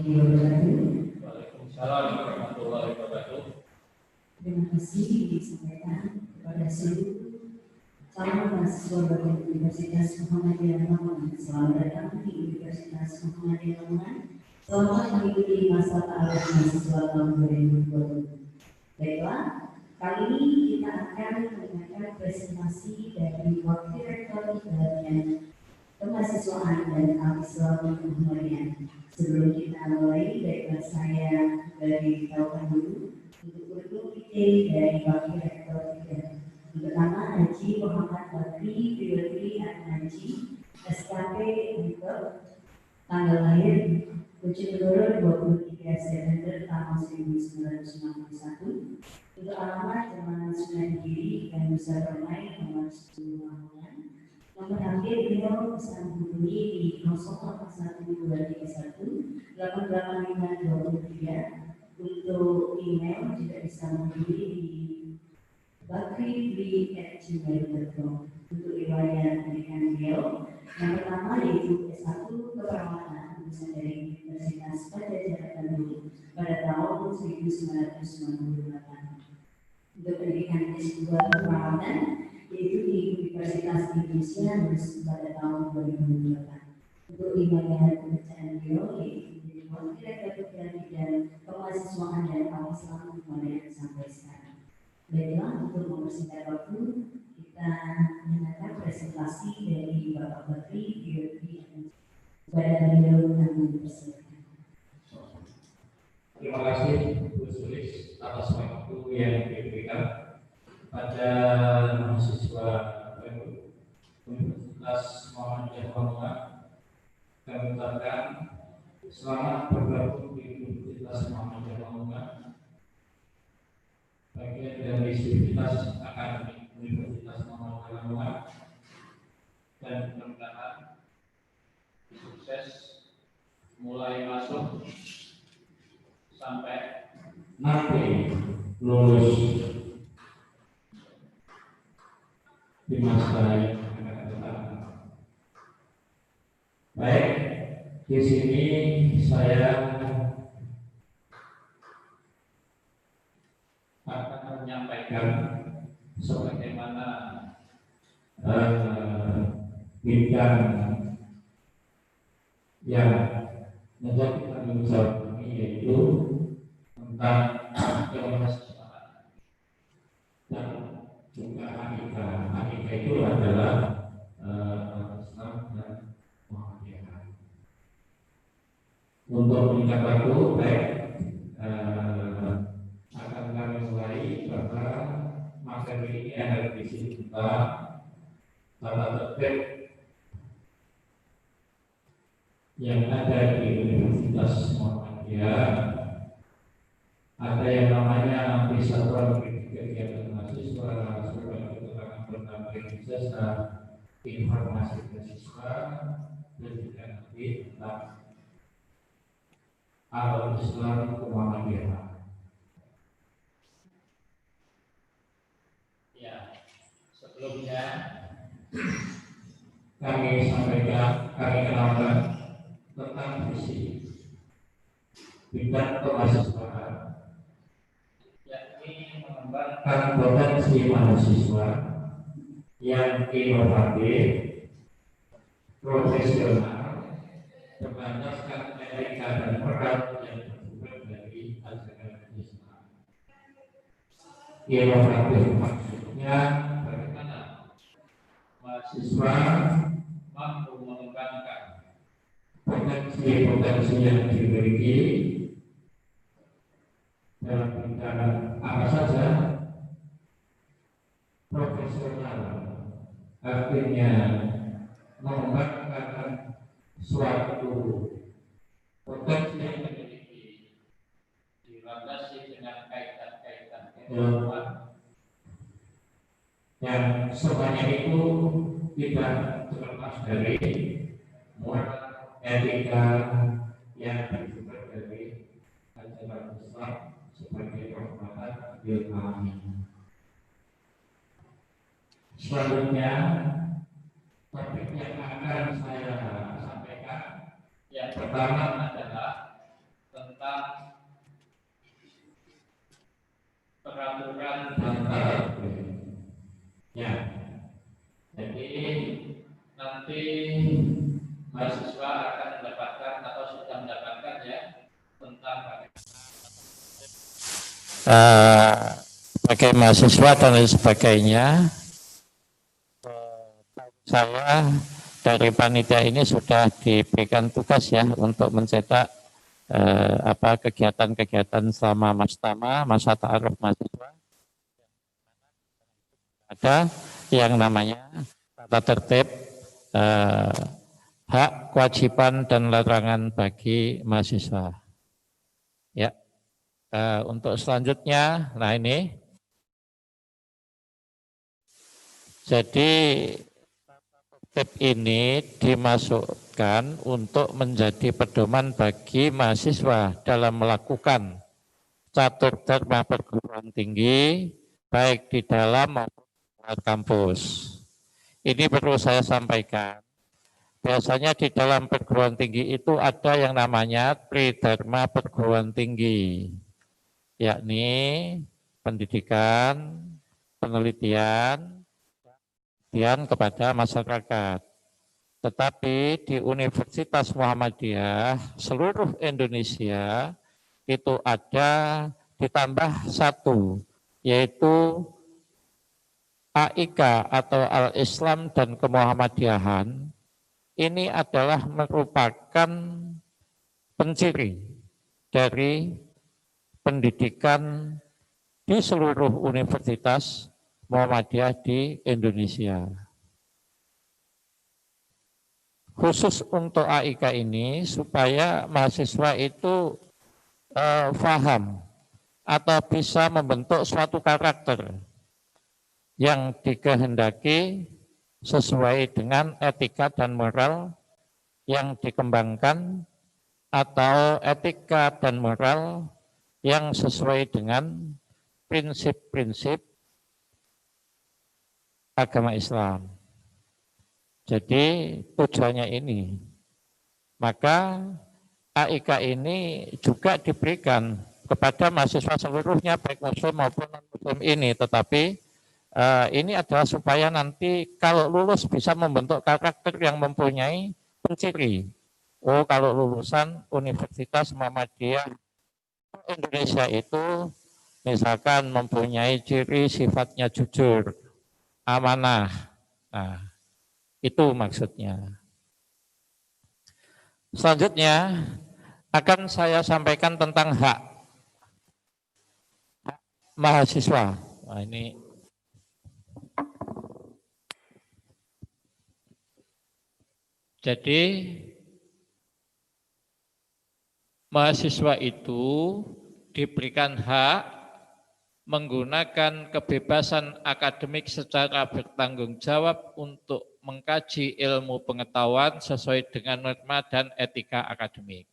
warahmatullahi wabarakatuh. Waalaikumsalam warahmatullahi wabarakatuh. Terima kasih disampaikan kepada seluruh calon mahasiswa dari Universitas Muhammadiyah Lamongan. Selamat datang di Universitas Muhammadiyah Lamongan. Selamat mengikuti masa ta'aruf mahasiswa tahun 2020. Baiklah, kali ini kita akan mendengarkan presentasi dari Wakil Rektor Bagian Kemahasiswaan dan Al-Islam Muhammadiyah. Sebelum kita mulai, baiklah saya beritahukan dulu untuk kurikulum vitae dari Wakil Rektor 3. Yang pertama, Haji Muhammad Bakri Priwetri Haji, SKP untuk tanggal lahir Bojonegoro 23 September tahun 1991. Untuk alamat Jalan Sunan Giri dan Nusa Permai nomor 10 Lamongan. Nomor hampir beliau bisa menghubungi di 081231 88523. Untuk email juga bisa menghubungi di bakri@gmail.com. Untuk riwayat pendidikan beliau, yang pertama yaitu S1 Keperawatan lulusan dari Universitas Padjadjaran Bandung pada tahun 1998. Untuk pendidikan S2 Keperawatan yaitu di Universitas Indonesia lulus pada tahun 2008. Untuk riwayat pekerjaan beliau yaitu menjadi wakil rektor dan kemahasiswaan dan Al-Islam Muhammadiyah sampai sekarang. Baiklah, untuk mempersingkat waktu, kita mendengarkan presentasi dari Bapak Bakri Priwetri kepada beliau kami persilakan. Terima kasih Bu Sulis atas waktu yang diberikan pada mahasiswa Universitas Muhammadiyah Lamongan. Kami ucapkan selamat bergabung di Universitas Muhammadiyah Lamongan, bagian dari Sivitas Akademik Universitas Muhammadiyah Lamongan, dan mudah-mudahan sukses mulai masuk sampai nanti lulus di masa yang akan datang. Baik, di sini saya akan menyampaikan sebagaimana bidang yang menjadi tanggung jawab kami, yaitu tentang kemahasiswaan dan juga akikah. Akikah itu adalah Islam dan Muhammadiyah. Untuk meningkat waktu, baik akan kami mulai bahwa materi ini ada di sini kita tata tertib yang ada di Universitas Muhammadiyah. Ada yang namanya nanti satuan kegiatan mahasiswa, surat keterangan berbagai jasa, informasi mahasiswa, dan juga nanti tentang Al-Islam Muhammadiyah. Ya, sebelumnya kami kenalkan tentang visi bidang kemahasiswaan, yakni mengembangkan potensi mahasiswa yang inovatif, profesional, berdasarkan etika dan peran yang bersumber dari ajaran Islam. Inovatif maksudnya bagaimana mahasiswa mampu mengembangkan potensi yang dimiliki dalam bidang apa saja. Profesional artinya mengembangkan suatu potensi yang dimiliki dilandasi dengan kaitan-kaitan keilmuan yang semuanya itu tidak terlepas dari moral, etika yang bersumber dari ajaran Islam sebagai rahmatan lil alamin. Selanjutnya, topik yang akan saya sampaikan yang pertama adalah peraturan tata tertib. Ya, jadi nanti mahasiswa akan mendapatkan atau sudah mendapatkan ya tentang sebagai mahasiswa dan lain sebagainya. Saya dari panitia ini sudah diberikan tugas ya untuk mencetak kegiatan-kegiatan selama masa ta'aruf mahasiswa. Ada yang namanya tata tertib, hak, kewajiban dan larangan bagi mahasiswa. Ya, untuk selanjutnya, nah ini, jadi tip ini dimasukkan untuk menjadi pedoman bagi mahasiswa dalam melakukan catur dharma perguruan tinggi, baik di dalam maupun di luar kampus. Ini perlu saya sampaikan. Biasanya di dalam perguruan tinggi itu ada yang namanya tridharma perguruan tinggi, yakni pendidikan, penelitian, kepada masyarakat. Tetapi di Universitas Muhammadiyah seluruh Indonesia itu ada ditambah satu, yaitu AIK atau Al-Islam dan Kemuhammadiyahan. Ini adalah merupakan penciri dari pendidikan di seluruh universitas Muhammadiyah di Indonesia. Khusus untuk AIK ini supaya mahasiswa itu paham atau bisa membentuk suatu karakter yang dikehendaki sesuai dengan etika dan moral yang dikembangkan atau etika dan moral yang sesuai dengan prinsip-prinsip agama Islam. Jadi tujuannya ini. Maka AIK ini juga diberikan kepada mahasiswa seluruhnya baik muslim maupun non-muslim ini, tetapi ini adalah supaya nanti kalau lulus bisa membentuk karakter yang mempunyai penciri. Oh, kalau lulusan Universitas Muhammadiyah Indonesia itu misalkan mempunyai ciri sifatnya jujur, amanah. Nah, itu maksudnya. Selanjutnya akan saya sampaikan tentang hak mahasiswa. Nah, ini jadi mahasiswa itu diberikan hak menggunakan kebebasan akademik secara bertanggung jawab untuk mengkaji ilmu pengetahuan sesuai dengan norma dan etika akademik.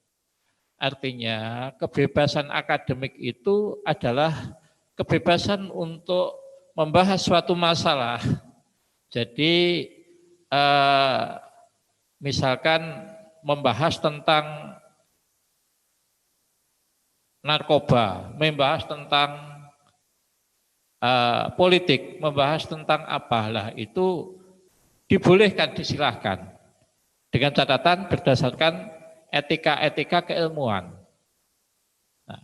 Artinya kebebasan akademik itu adalah kebebasan untuk membahas suatu masalah. Jadi misalkan membahas tentang narkoba, membahas tentang politik, membahas tentang apalah itu dibolehkan, disilahkan dengan catatan berdasarkan etika-etika keilmuan. Nah,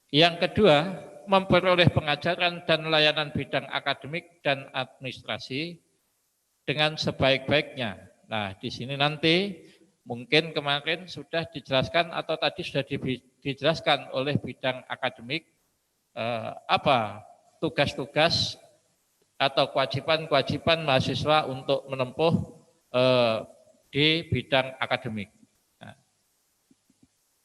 yang kedua, memperoleh pengajaran dan layanan bidang akademik dan administrasi dengan sebaik-baiknya. Nah, di sini nanti mungkin kemarin sudah dijelaskan atau tadi sudah dijelaskan oleh bidang akademik apa tugas-tugas atau kewajiban-kewajiban mahasiswa untuk menempuh di bidang akademik. Nah,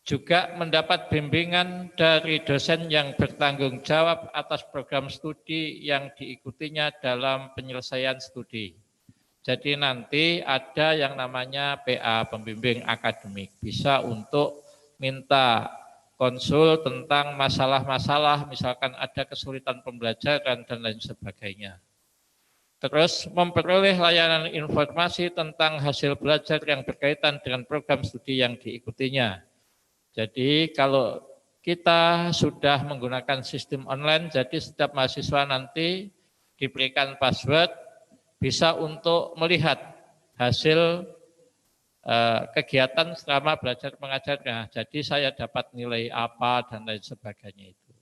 juga mendapat bimbingan dari dosen yang bertanggung jawab atas program studi yang diikutinya dalam penyelesaian studi. Jadi nanti ada yang namanya PA, pembimbing akademik, bisa untuk minta konsul tentang masalah-masalah, misalkan ada kesulitan pembelajaran dan lain sebagainya. Terus memperoleh layanan informasi tentang hasil belajar yang berkaitan dengan program studi yang diikutinya. Jadi kalau kita sudah menggunakan sistem online, jadi setiap mahasiswa nanti diberikan password, bisa untuk melihat hasil kegiatan selama belajar mengajarnya. Jadi saya dapat nilai apa dan lain sebagainya itu.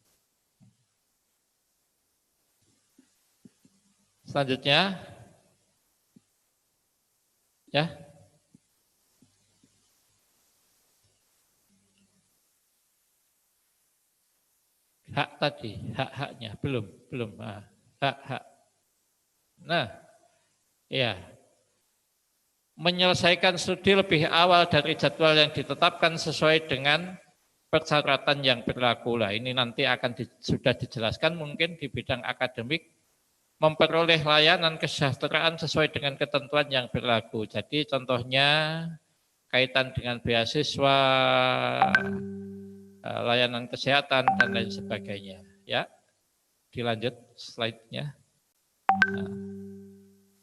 Selanjutnya, ya. Hak tadi, hak-haknya belum. Hak-hak. Nah, ya. Menyelesaikan studi lebih awal dari jadwal yang ditetapkan sesuai dengan persyaratan yang berlaku. Lah, ini nanti akan sudah dijelaskan mungkin di bidang akademik, memperoleh layanan kesejahteraan sesuai dengan ketentuan yang berlaku. Jadi contohnya kaitan dengan beasiswa, layanan kesehatan dan lain sebagainya. Ya, dilanjut slide-nya. Nah,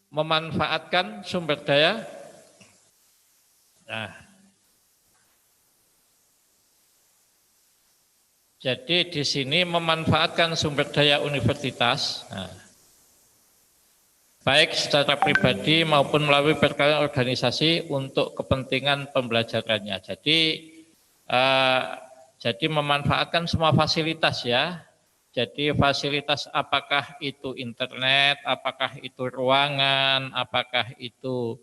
memanfaatkan sumber daya. Nah, jadi di sini memanfaatkan sumber daya universitas, baik secara pribadi maupun melalui berbagai organisasi untuk kepentingan pembelajarannya. Jadi memanfaatkan semua fasilitas ya. Jadi fasilitas apakah itu internet, apakah itu ruangan, apakah itu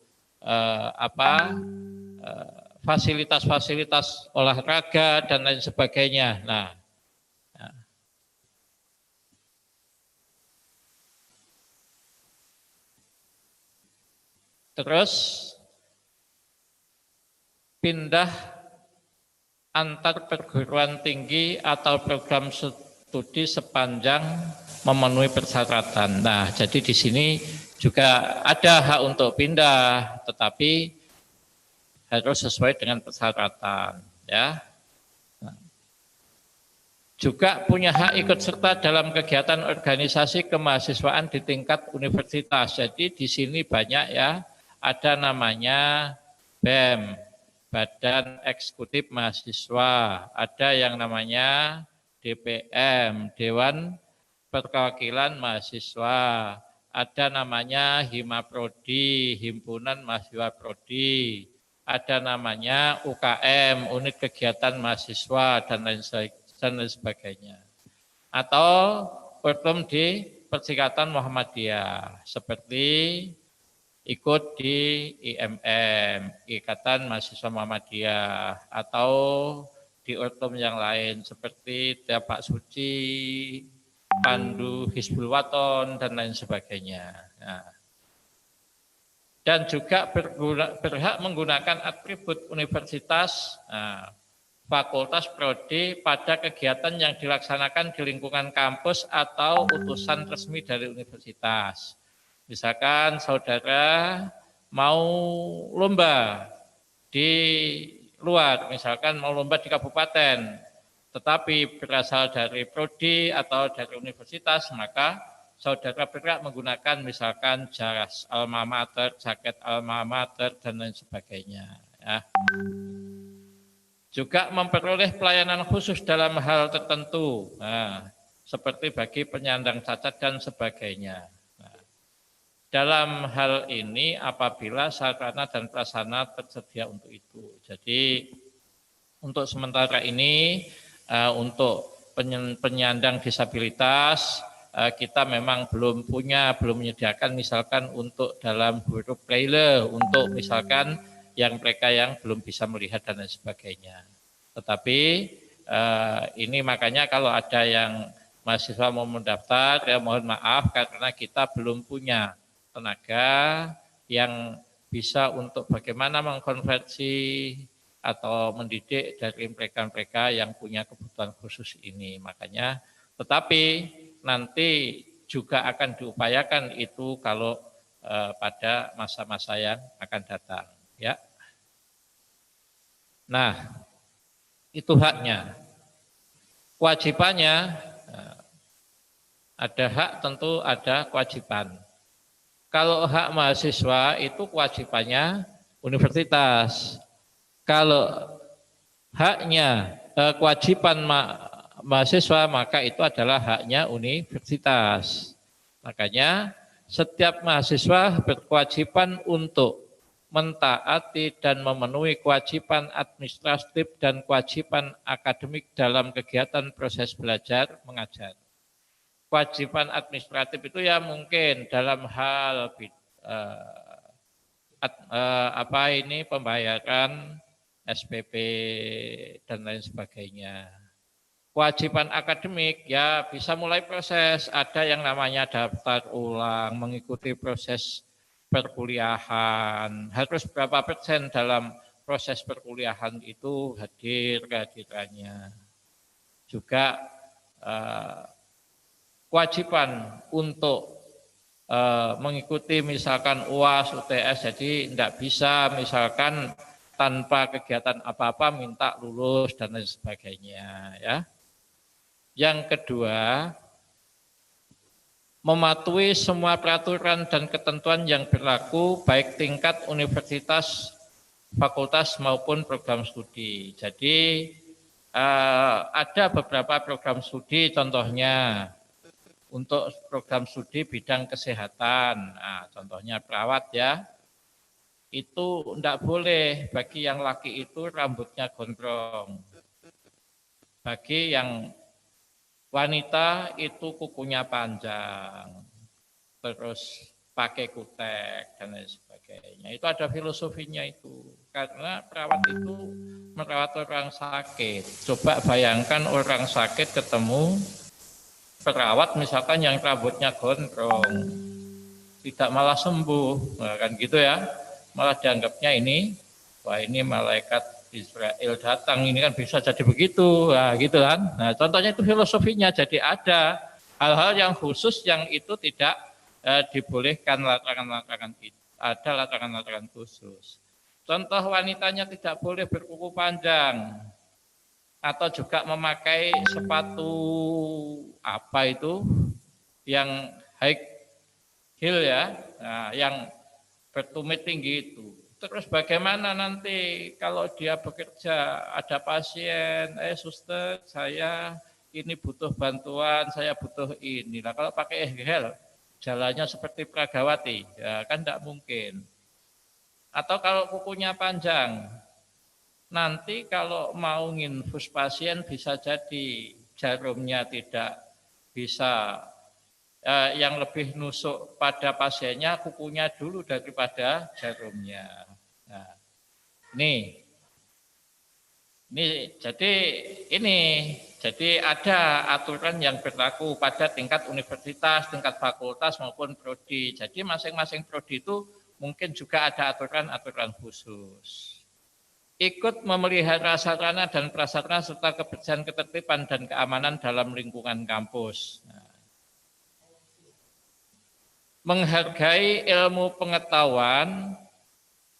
fasilitas-fasilitas olahraga dan lain sebagainya. Nah, terus pindah antar perguruan tinggi atau program studi sepanjang memenuhi persyaratan. Nah, jadi di sini juga ada hak untuk pindah, tetapi harus sesuai dengan persyaratan, ya. Juga punya hak ikut serta dalam kegiatan organisasi kemahasiswaan di tingkat universitas. Jadi di sini banyak ya, ada namanya BEM, Badan Eksekutif Mahasiswa, ada yang namanya DPM, Dewan Perwakilan Mahasiswa, ada namanya Himaprodi, Himpunan Mahasiswa Prodi, ada namanya UKM, Unit Kegiatan Mahasiswa, dan lain sebagainya. Atau program di Persikatan Muhammadiyah, seperti ikut di IMM, Ikatan Mahasiswa Muhammadiyah, atau di ortom yang lain, seperti Tapak Suci, Pandu Hizbul Waton, dan lain sebagainya. Nah, dan juga berhak menggunakan atribut universitas, fakultas, prodi pada kegiatan yang dilaksanakan di lingkungan kampus atau utusan resmi dari universitas. Misalkan saudara mau lomba di luar, misalkan mau lomba di kabupaten, tetapi berasal dari prodi atau dari universitas, maka saudara berhak menggunakan misalkan jas alma mater, jaket alma mater, dan lain sebagainya. Ya. Juga memperoleh pelayanan khusus dalam hal tertentu, seperti bagi penyandang cacat dan sebagainya. Dalam hal ini apabila sarana dan prasarana tersedia untuk itu. Jadi untuk sementara ini untuk penyandang disabilitas kita memang belum menyediakan misalkan untuk dalam huruf braille, untuk misalkan yang mereka yang belum bisa melihat dan lain sebagainya. Tetapi ini makanya kalau ada yang mahasiswa mau mendaftar, ya mohon maaf karena kita belum punya tenaga yang bisa untuk bagaimana mengkonversi atau mendidik dari mereka-mereka yang punya kebutuhan khusus ini. Makanya, tetapi nanti juga akan diupayakan itu kalau pada masa-masa yang akan datang. Ya. Nah, itu haknya. Kewajibannya, ada hak tentu ada kewajiban. Kalau hak mahasiswa itu kewajibannya universitas. Kalau haknya kewajiban mahasiswa, maka itu adalah haknya universitas. Makanya setiap mahasiswa berkewajiban untuk mentaati dan memenuhi kewajiban administratif dan kewajiban akademik dalam kegiatan proses belajar mengajar. Kewajiban administratif itu ya mungkin dalam hal pembayaran SPP dan lain sebagainya. Kewajiban akademik ya bisa mulai proses, ada yang namanya daftar ulang, mengikuti proses perkuliahan, harus berapa persen dalam proses perkuliahan itu hadir kehadirannya. Juga kewajiban untuk mengikuti misalkan UAS, UTS, jadi tidak bisa misalkan tanpa kegiatan apa-apa minta lulus dan lain sebagainya ya. Yang kedua, mematuhi semua peraturan dan ketentuan yang berlaku baik tingkat universitas, fakultas maupun program studi. Jadi ada beberapa program studi, contohnya untuk program studi bidang kesehatan, nah, contohnya perawat ya, itu tidak boleh bagi yang laki itu rambutnya gondrong, bagi yang wanita itu kukunya panjang, terus pakai kutek dan lain sebagainya. Itu ada filosofinya itu. Karena perawat itu merawat orang sakit. Coba bayangkan orang sakit ketemu perawat misalkan yang rambutnya gondrong, tidak malah sembuh, nah, kan gitu ya. Malah dianggapnya ini, wah ini malaikat Israel datang, ini kan bisa jadi begitu, nah, gitu kan. Nah, contohnya itu filosofinya, jadi ada hal-hal yang khusus yang itu tidak dibolehkan larangan-larangan itu, ada larangan-larangan khusus. Contoh wanitanya tidak boleh berkuku panjang, atau juga memakai sepatu apa itu yang high heel ya, nah, yang bertumit tinggi itu. Terus bagaimana nanti kalau dia bekerja, ada pasien, suster saya ini butuh bantuan, saya butuh ini. Nah kalau pakai heel, jalannya seperti Pragawati, ya kan tidak mungkin. Atau kalau kukunya panjang, nanti kalau mau nginfus pasien bisa jadi jarumnya tidak bisa, yang lebih nusuk pada pasiennya kukunya dulu daripada jarumnya. Nah, ini jadi ada aturan yang berlaku pada tingkat universitas, tingkat fakultas maupun prodi. Jadi masing-masing prodi itu mungkin juga ada aturan-aturan khusus. Ikut memelihara sarana dan prasarana serta kebersihan, ketertiban dan keamanan dalam lingkungan kampus. Nah, menghargai ilmu pengetahuan,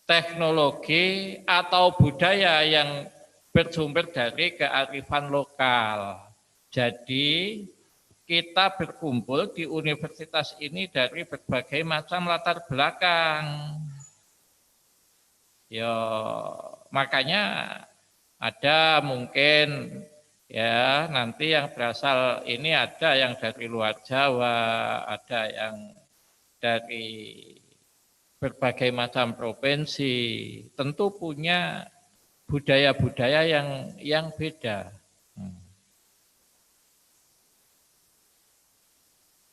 teknologi atau budaya yang bersumber dari kearifan lokal. Jadi kita berkumpul di universitas ini dari berbagai macam latar belakang. Ya, makanya ada mungkin ya nanti yang berasal ini ada yang dari luar Jawa, ada yang dari berbagai macam provinsi, tentu punya budaya-budaya yang beda.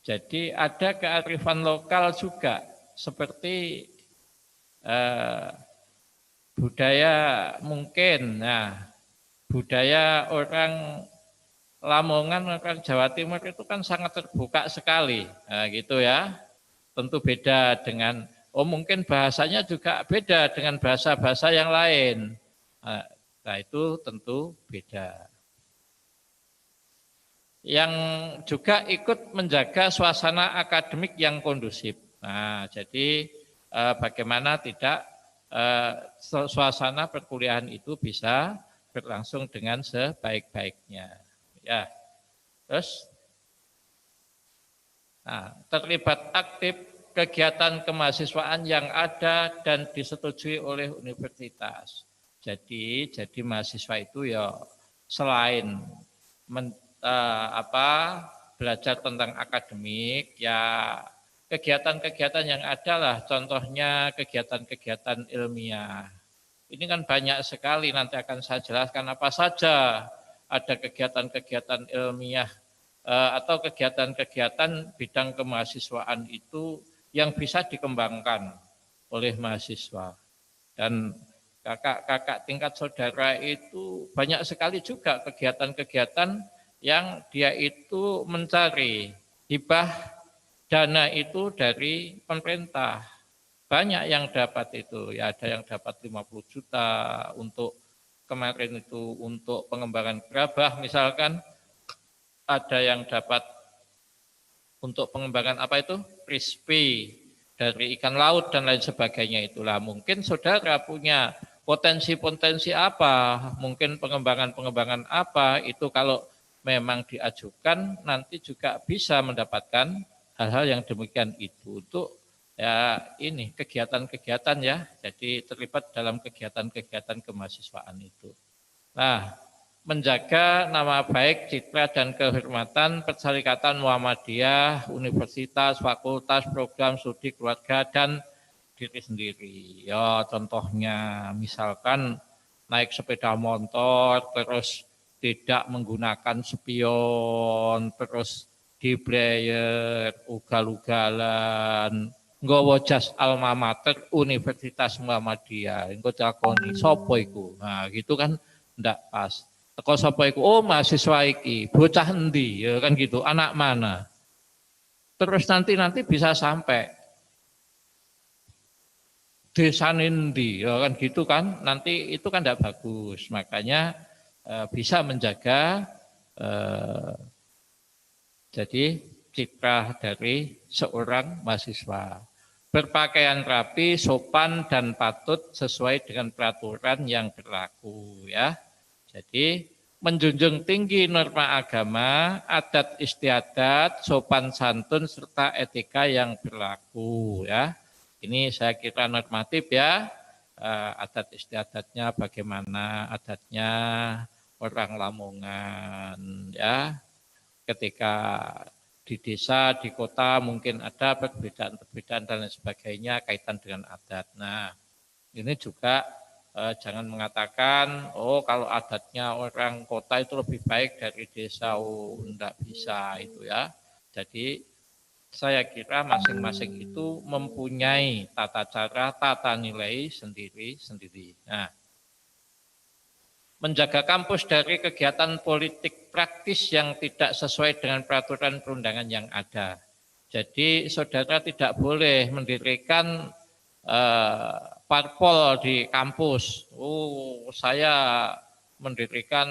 Jadi ada kearifan lokal juga, seperti budaya mungkin, nah budaya orang Lamongan, orang Jawa Timur itu kan sangat terbuka sekali, nah, gitu ya. Tentu beda dengan, mungkin bahasanya juga beda dengan bahasa-bahasa yang lain. Nah itu tentu beda. Yang juga ikut menjaga suasana akademik yang kondusif. Nah jadi bagaimana tidak suasana perkuliahan itu bisa berlangsung dengan sebaik-baiknya. Ya, terus. Nah, terlibat aktif kegiatan kemahasiswaan yang ada dan disetujui oleh universitas. Jadi mahasiswa itu ya selain belajar tentang akademik, ya kegiatan-kegiatan yang ada lah, contohnya kegiatan-kegiatan ilmiah. Ini kan banyak sekali, nanti akan saya jelaskan apa saja ada kegiatan-kegiatan ilmiah atau kegiatan-kegiatan bidang kemahasiswaan itu yang bisa dikembangkan oleh mahasiswa. Dan kakak-kakak tingkat saudara itu banyak sekali juga kegiatan-kegiatan yang dia itu mencari hibah dana itu dari pemerintah. Banyak yang dapat itu, ya ada yang dapat 50 juta untuk kemarin itu untuk pengembangan gerabah misalkan, ada yang dapat untuk pengembangan apa itu, crispy dari ikan laut dan lain sebagainya itulah. Mungkin saudara punya potensi-potensi apa, mungkin pengembangan-pengembangan apa, itu kalau memang diajukan nanti juga bisa mendapatkan hal-hal yang demikian itu untuk ya ini kegiatan-kegiatan ya, jadi terlibat dalam kegiatan-kegiatan kemahasiswaan itu. Nah, menjaga nama baik, citra dan kehormatan Perserikatan Muhammadiyah, universitas, fakultas, program studi keluarga dan diri sendiri. Ya, contohnya misalkan naik sepeda motor terus tidak menggunakan spion, terus diblayer, ugal-ugalan, nggawa jas alma mater Universitas Muhammadiyah. Engko takoni sapa iku? Nah, gitu kan ndak pas. Teko sapa iku? Oh, mahasiswa iki. Bocah endi? Ya kan gitu. Anak mana? Terus nanti bisa sampai desa endi? Ya kan gitu kan. Nanti itu kan ndak bagus. Makanya bisa menjaga jadi citra dari seorang mahasiswa. Berpakaian rapi, sopan dan patut sesuai dengan peraturan yang berlaku ya. Jadi menjunjung tinggi norma agama, adat istiadat, sopan santun serta etika yang berlaku ya. Ini saya kira normatif ya. Adat istiadatnya bagaimana, adatnya orang Lamongan ya. Ketika di desa, di kota mungkin ada perbedaan-perbedaan dan lain sebagainya kaitan dengan adat. Nah, ini juga jangan mengatakan, oh kalau adatnya orang kota itu lebih baik dari desa, oh enggak bisa itu ya. Jadi saya kira masing-masing itu mempunyai tata cara, tata nilai sendiri-sendiri. Nah, menjaga kampus dari kegiatan politik praktis yang tidak sesuai dengan peraturan perundangan yang ada. Jadi saudara tidak boleh mendirikan parpol di kampus. Oh, saya mendirikan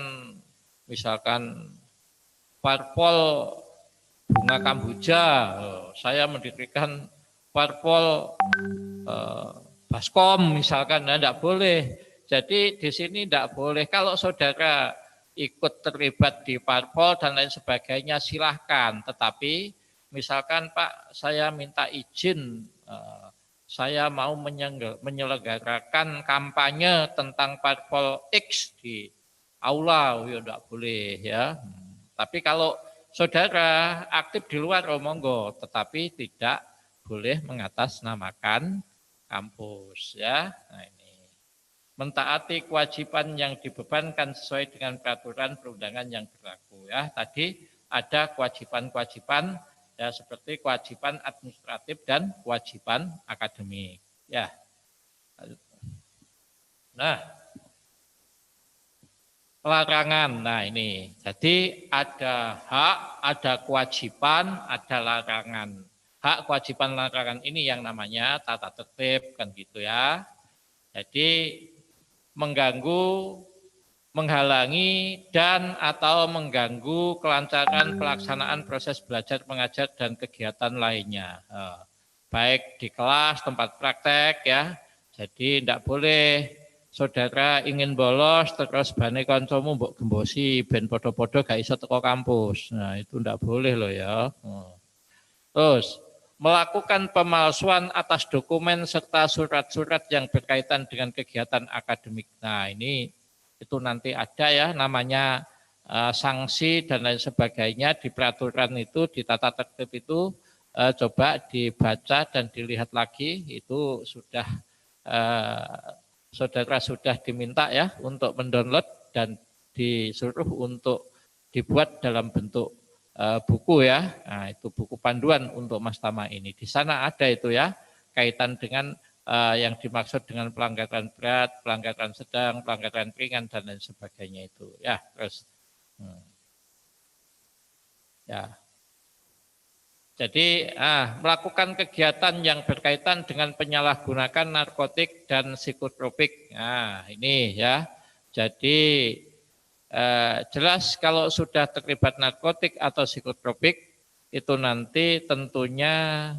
misalkan parpol bunga kamboja. Saya mendirikan parpol Baskom misalkan, nah, tidak boleh. Jadi di sini tidak boleh. Kalau saudara ikut terlibat di parpol dan lain sebagainya silahkan. Tetapi misalkan Pak saya minta izin, saya mau menyelenggarakan kampanye tentang parpol X di aula, ya tidak boleh ya. Tapi kalau saudara aktif di luar, oh monggo. Tetapi tidak boleh mengatasnamakan kampus ya. Nah, mentaati kewajiban yang dibebankan sesuai dengan peraturan perundangan yang berlaku ya. Tadi ada kewajiban-kewajiban ya seperti kewajiban administratif dan kewajiban akademik ya. Nah, larangan. Nah, ini. Jadi ada hak, ada kewajiban, ada larangan. Hak, kewajiban, larangan ini yang namanya tata tertib kan gitu ya. Jadi mengganggu, menghalangi, dan atau mengganggu kelancaran pelaksanaan proses belajar mengajar dan kegiatan lainnya. Baik di kelas, tempat praktek ya. Jadi tidak boleh saudara ingin bolos terus bane kancamu mbok gembosi ben podo-podo gak iso teko kampus. Nah, itu tidak boleh loh ya. Terus melakukan pemalsuan atas dokumen serta surat-surat yang berkaitan dengan kegiatan akademik. Nah, ini itu nanti ada ya namanya sanksi dan lain sebagainya di peraturan itu, di tata tertib itu coba dibaca dan dilihat lagi. Itu sudah saudara sudah diminta ya untuk mendownload dan disuruh untuk dibuat dalam bentuk buku ya. Nah, itu buku panduan untuk Mas Tama ini. Di sana ada itu ya, kaitan dengan yang dimaksud dengan pelanggaran berat, pelanggaran sedang, pelanggaran ringan dan lain sebagainya itu ya. Terus ya. Jadi melakukan kegiatan yang berkaitan dengan penyalahgunaan narkotik dan psikotropik. Nah, ini ya. Jadi jelas kalau sudah terlibat narkotik atau psikotropik itu nanti tentunya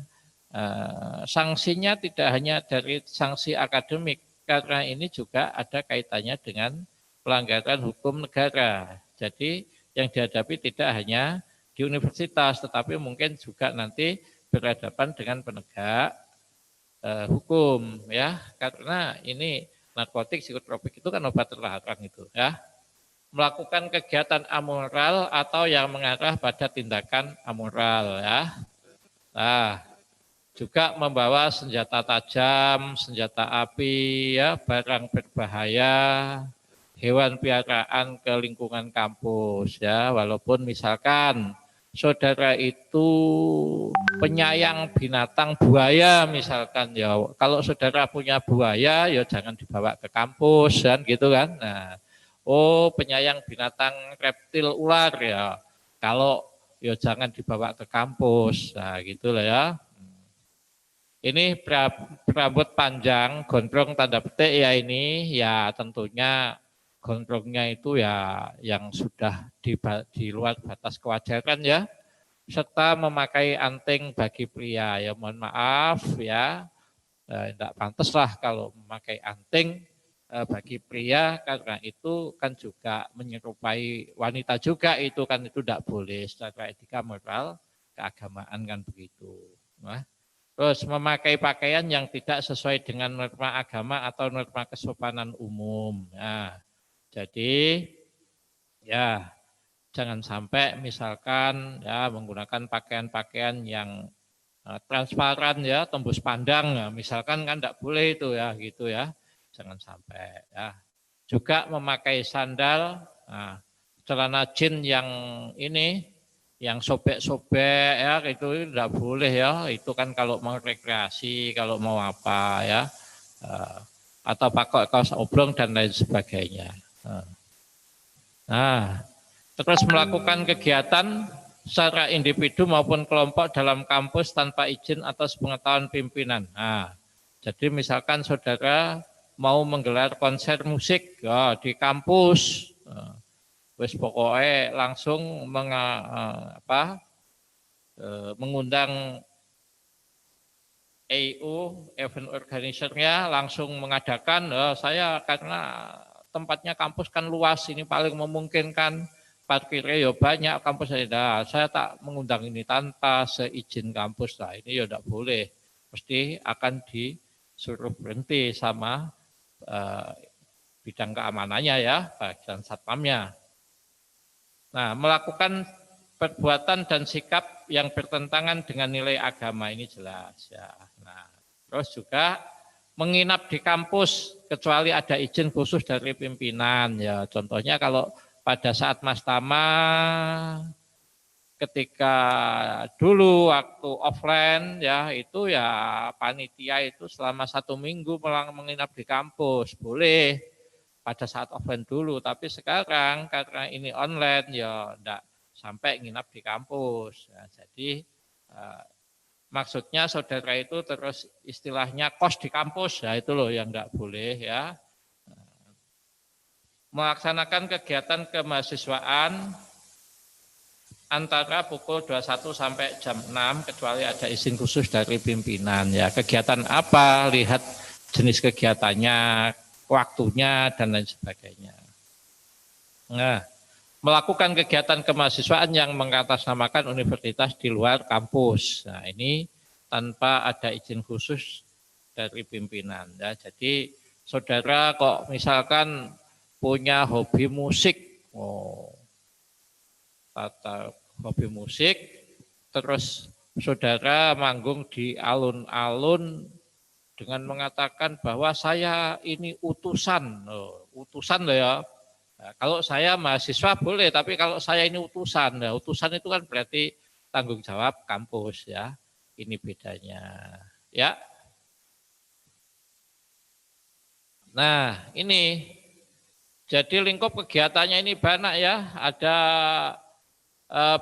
sanksinya tidak hanya dari sanksi akademik, karena ini juga ada kaitannya dengan pelanggaran hukum negara. Jadi yang dihadapi tidak hanya di universitas, tetapi mungkin juga nanti berhadapan dengan penegak hukum ya, karena ini narkotik, psikotropik itu kan obat terlarang itu ya. Melakukan kegiatan amoral atau yang mengarah pada tindakan amoral ya. Nah, juga membawa senjata tajam, senjata api, ya, barang berbahaya, hewan piaraan ke lingkungan kampus, ya, walaupun misalkan saudara itu penyayang binatang buaya misalkan, ya, kalau saudara punya buaya, ya jangan dibawa ke kampus, kan, gitu kan. Nah, oh penyayang binatang reptil ular, ya, kalau ya jangan dibawa ke kampus, nah gitulah ya. Ini berambut panjang, gondrong tanda petik ya ini, ya tentunya gondrongnya itu ya yang sudah di luar batas kewajaran ya, serta memakai anting bagi pria. Ya mohon maaf ya, tidak pantas lah kalau memakai anting bagi pria, karena itu kan juga menyerupai wanita juga, itu kan itu tidak boleh secara etika moral keagamaan kan begitu. Nah, terus memakai pakaian yang tidak sesuai dengan norma agama atau norma kesopanan umum. Nah, jadi ya jangan sampai misalkan ya menggunakan pakaian-pakaian yang transparan ya, tembus pandang. Nah, misalkan kan tidak boleh itu ya, gitu ya. Jangan sampai ya. Juga memakai sandal, celana jin yang ini, yang sobek-sobek ya, itu tidak boleh ya. Itu kan kalau mau rekreasi, kalau mau apa ya, atau pakai kaos oblong dan lain sebagainya. Nah, terus melakukan kegiatan secara individu maupun kelompok dalam kampus tanpa izin atau sepengetahuan pimpinan. Nah, jadi misalkan saudara mau menggelar konser musik ya, di kampus, wis pokoknya langsung mengundang EU event organizer-nya, langsung mengadakan, saya karena tempatnya kampus kan luas, ini paling memungkinkan, parkirnya ya banyak, kampus saya tak mengundang ini tanpa seizin kampus lah, ini ya tidak boleh, mesti akan disuruh berhenti sama bidang keamanannya ya, bagian satpamnya. Nah, melakukan perbuatan dan sikap yang bertentangan dengan nilai agama ini jelas ya. Nah, terus juga menginap di kampus kecuali ada izin khusus dari pimpinan ya. Contohnya kalau pada saat Mas Tama ketika dulu waktu offline ya, itu ya panitia itu selama 1 minggu menginap di kampus boleh pada saat offline dulu, tapi sekarang karena ini online ya enggak sampai nginap di kampus. Nah, jadi maksudnya saudara itu terus istilahnya kos di kampus, ya itu loh yang enggak boleh ya. Melaksanakan kegiatan kemahasiswaan antara pukul 21 sampai jam 6 kecuali ada izin khusus dari pimpinan ya. Kegiatan apa? Lihat jenis kegiatannya, waktunya dan lain sebagainya. Nah, melakukan kegiatan kemahasiswaan yang mengatasnamakan universitas di luar kampus. Nah, ini tanpa ada izin khusus dari pimpinan ya. Jadi saudara kok misalkan punya hobi musik, tata hobi musik, terus saudara manggung di alun-alun dengan mengatakan bahwa saya ini utusan, utusan loh ya. Nah, kalau saya mahasiswa boleh, tapi kalau saya ini utusan, nah, utusan itu kan berarti tanggung jawab kampus ya. Ini bedanya. Ya. Nah, ini jadi lingkup kegiatannya ini banyak ya. Ada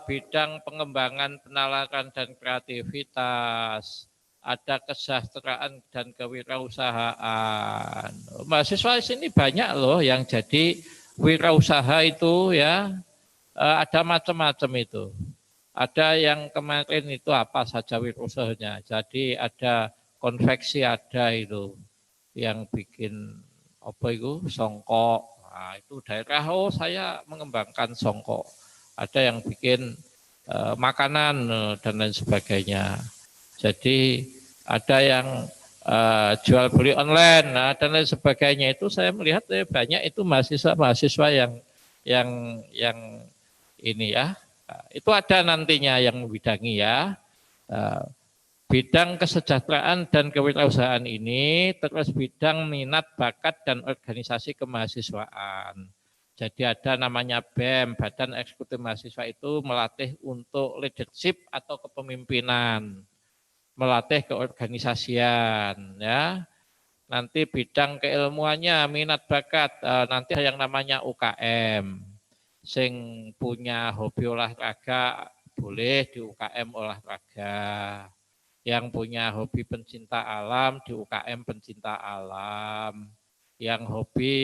bidang pengembangan penalaran dan kreativitas, ada kesejahteraan dan kewirausahaan. Mahasiswa di sini banyak loh yang jadi wirausaha itu ya, ada macam-macam itu. Ada yang kemarin itu apa saja wirausahanya. Jadi ada konveksi ada itu yang bikin apa itu songkok. Nah, itu daerah saya mengembangkan songkok. Ada yang bikin makanan dan lain sebagainya. Jadi ada yang jual beli online dan lain sebagainya. Itu saya melihat banyak itu mahasiswa yang ini ya. Itu ada nantinya yang membidangi ya. Bidang kesejahteraan dan kewirausahaan ini, terus bidang minat, bakat, dan organisasi kemahasiswaan. Jadi ada namanya BEM, Badan Eksekutif Mahasiswa itu melatih untuk leadership atau kepemimpinan, melatih keorganisasian, ya. Nanti bidang keilmuannya, minat bakat, nanti ada yang namanya UKM. Sing punya hobi olahraga boleh di UKM olahraga. Yang punya hobi pencinta alam di UKM pencinta alam. Yang hobi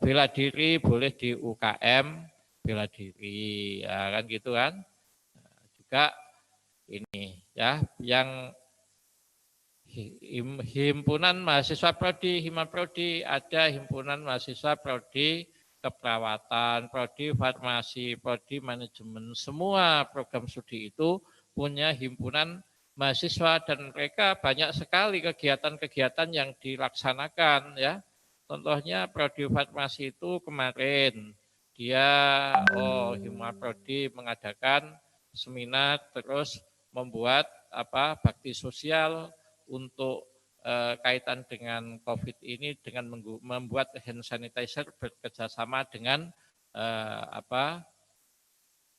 bela diri boleh di UKM bela diri, ya kan gitu kan. Nah, juga ini ya yang himpunan mahasiswa prodi, Himaprodi, ada himpunan mahasiswa prodi keperawatan, prodi farmasi, prodi manajemen, semua program studi itu punya himpunan mahasiswa dan mereka banyak sekali kegiatan-kegiatan yang dilaksanakan ya. Contohnya prodi farmasi itu kemarin dia Himaprodi mengadakan seminar terus membuat bakti sosial untuk kaitan dengan COVID ini dengan membuat hand sanitizer bekerjasama dengan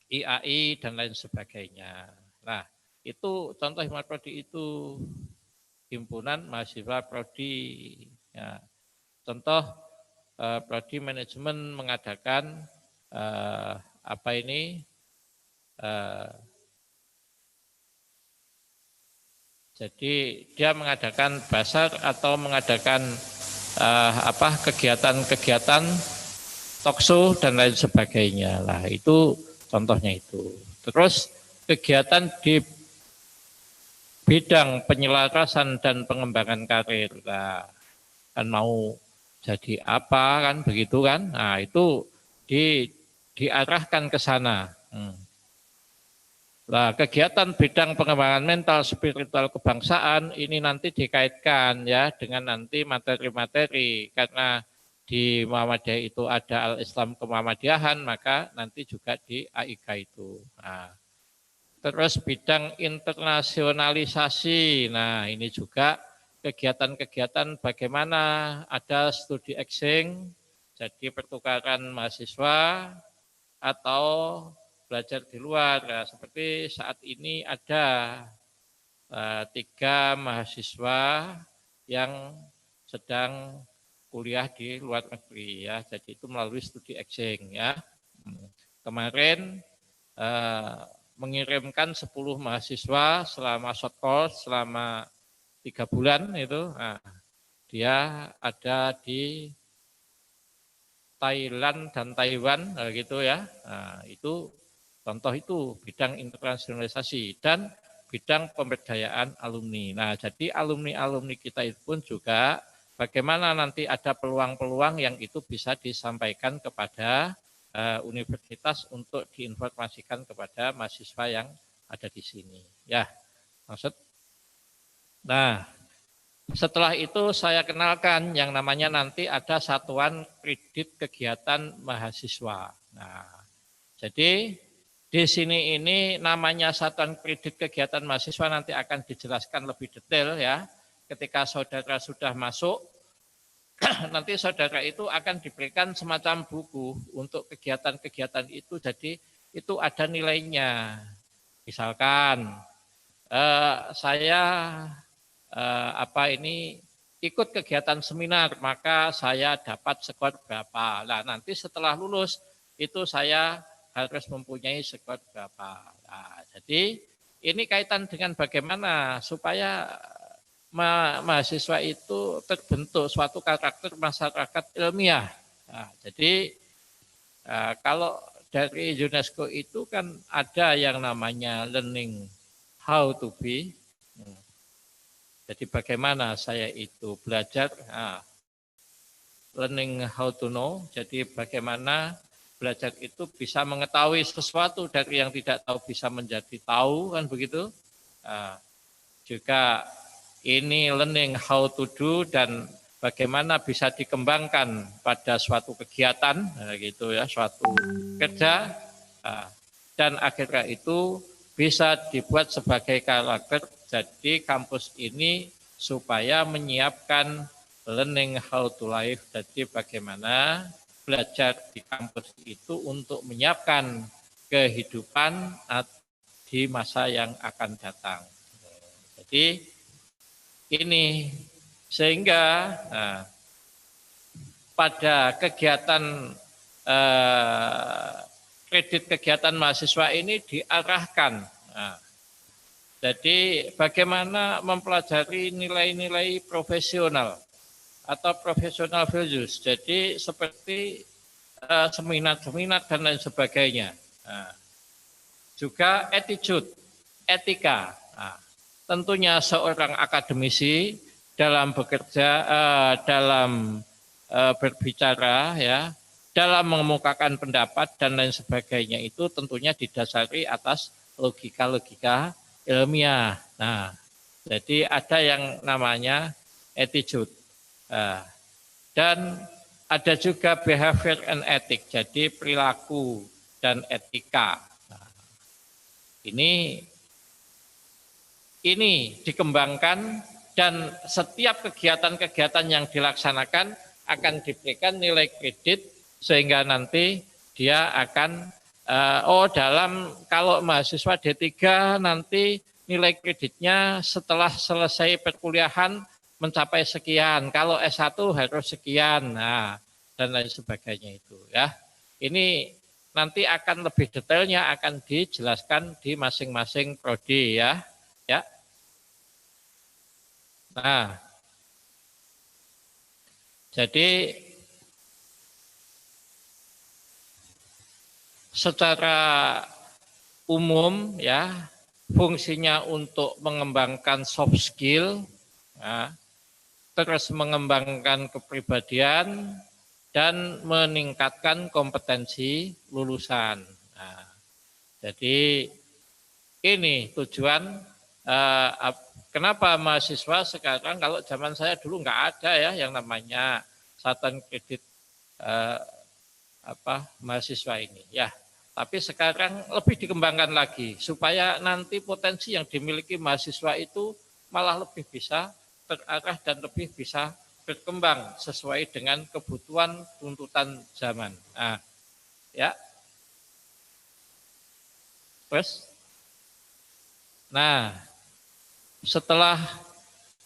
IAI dan lain sebagainya. Nah, itu contoh Himaprodi itu himpunan mahasiswa prodi. Ya. Contoh prodi manajemen mengadakan jadi dia mengadakan basar atau mengadakan kegiatan-kegiatan talkshow dan lain sebagainya. Lah itu contohnya itu. Terus kegiatan di bidang penyelarasan dan pengembangan karir. Nah, kan mau jadi apa kan begitu kan? Nah, itu diarahkan ke sana. Nah, kegiatan bidang pengembangan mental, spiritual, kebangsaan ini nanti dikaitkan ya dengan nanti materi-materi karena di Muhammadiyah itu ada Al-Islam Kemuhammadiyahan, maka nanti juga di AIK itu. Nah, terus bidang internasionalisasi, nah ini juga kegiatan-kegiatan bagaimana ada studi exchange, jadi pertukaran mahasiswa atau belajar di luar. Nah, seperti saat ini ada 3 mahasiswa yang sedang kuliah di luar negeri ya, jadi itu melalui studi exchange ya. Kemarin mengirimkan 10 mahasiswa selama short course selama 3 bulan itu. Nah, dia ada di Thailand dan Taiwan gitu ya. Nah, itu contoh itu bidang internasionalisasi dan bidang pemberdayaan alumni. Nah, jadi alumni-alumni kita itu pun juga bagaimana nanti ada peluang-peluang yang itu bisa disampaikan kepada universitas untuk diinformasikan kepada mahasiswa yang ada di sini. Ya, maksud. Nah, setelah itu saya kenalkan yang namanya nanti ada satuan kredit kegiatan mahasiswa. Nah, Jadi di sini ini namanya satuan kredit kegiatan mahasiswa nanti akan dijelaskan lebih detail ya. Ketika saudara sudah masuk, nanti saudara itu akan diberikan semacam buku untuk kegiatan-kegiatan itu. Jadi itu ada nilainya. Misalkan saya ikut kegiatan seminar, maka saya dapat skor berapa. Nah, nanti setelah lulus itu saya harus mempunyai skor berapa. Nah, jadi ini kaitan dengan bagaimana supaya mahasiswa itu terbentuk suatu karakter masyarakat ilmiah. Nah, jadi kalau dari UNESCO itu kan ada yang namanya learning how to be. Jadi bagaimana saya itu belajar, learning how to know. Jadi bagaimana belajar itu bisa mengetahui sesuatu dari yang tidak tahu bisa menjadi tahu, kan begitu. Juga ini learning how to do dan bagaimana bisa dikembangkan pada suatu kegiatan, gitu ya, suatu kerja, dan akhirnya itu bisa dibuat sebagai karakter. Jadi kampus ini supaya menyiapkan learning how to live. Jadi bagaimana belajar di kampus itu untuk menyiapkan kehidupan di masa yang akan datang. Jadi ini sehingga pada kegiatan kredit kegiatan mahasiswa ini diarahkan. Jadi bagaimana mempelajari nilai-nilai profesional atau professional values. Jadi seperti seminar-seminar dan lain sebagainya. Juga attitude, etika. Tentunya seorang akademisi dalam bekerja, dalam berbicara, ya, dalam mengemukakan pendapat dan lain sebagainya itu tentunya didasari atas logika-logika ilmiah. Nah, jadi ada yang namanya attitude. Dan ada juga behavior and ethics, jadi perilaku dan etika. Nah, ini dikembangkan dan setiap kegiatan-kegiatan yang dilaksanakan akan diberikan nilai kredit sehingga nanti dia akan kalau mahasiswa D3 nanti nilai kreditnya setelah selesai perkuliahan mencapai sekian, kalau S1 harus sekian, nah, dan lain sebagainya itu ya. Ini nanti akan lebih detailnya akan dijelaskan di masing-masing prodi ya. Ya. Nah, jadi secara umum ya fungsinya untuk mengembangkan soft skill, ya, terus mengembangkan kepribadian dan meningkatkan kompetensi lulusan. Nah, jadi ini tujuan kenapa mahasiswa sekarang, kalau zaman saya dulu nggak ada ya yang namanya satuan kredit mahasiswa ini ya. Tapi sekarang lebih dikembangkan lagi supaya nanti potensi yang dimiliki mahasiswa itu malah lebih bisa terarah dan lebih bisa berkembang sesuai dengan kebutuhan tuntutan zaman. Nah, ya. Terus, nah, setelah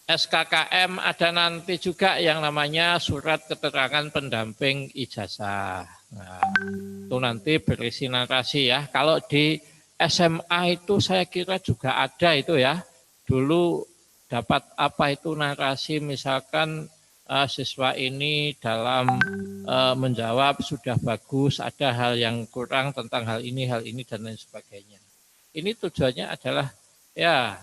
SKKM ada nanti juga yang namanya surat keterangan pendamping ijazah. Nah, itu nanti berisi narasi ya. Kalau di SMA itu saya kira juga ada itu ya. Dulu dapat apa itu narasi, misalkan siswa ini dalam menjawab sudah bagus, ada hal yang kurang tentang hal ini dan lain sebagainya. Ini tujuannya adalah ya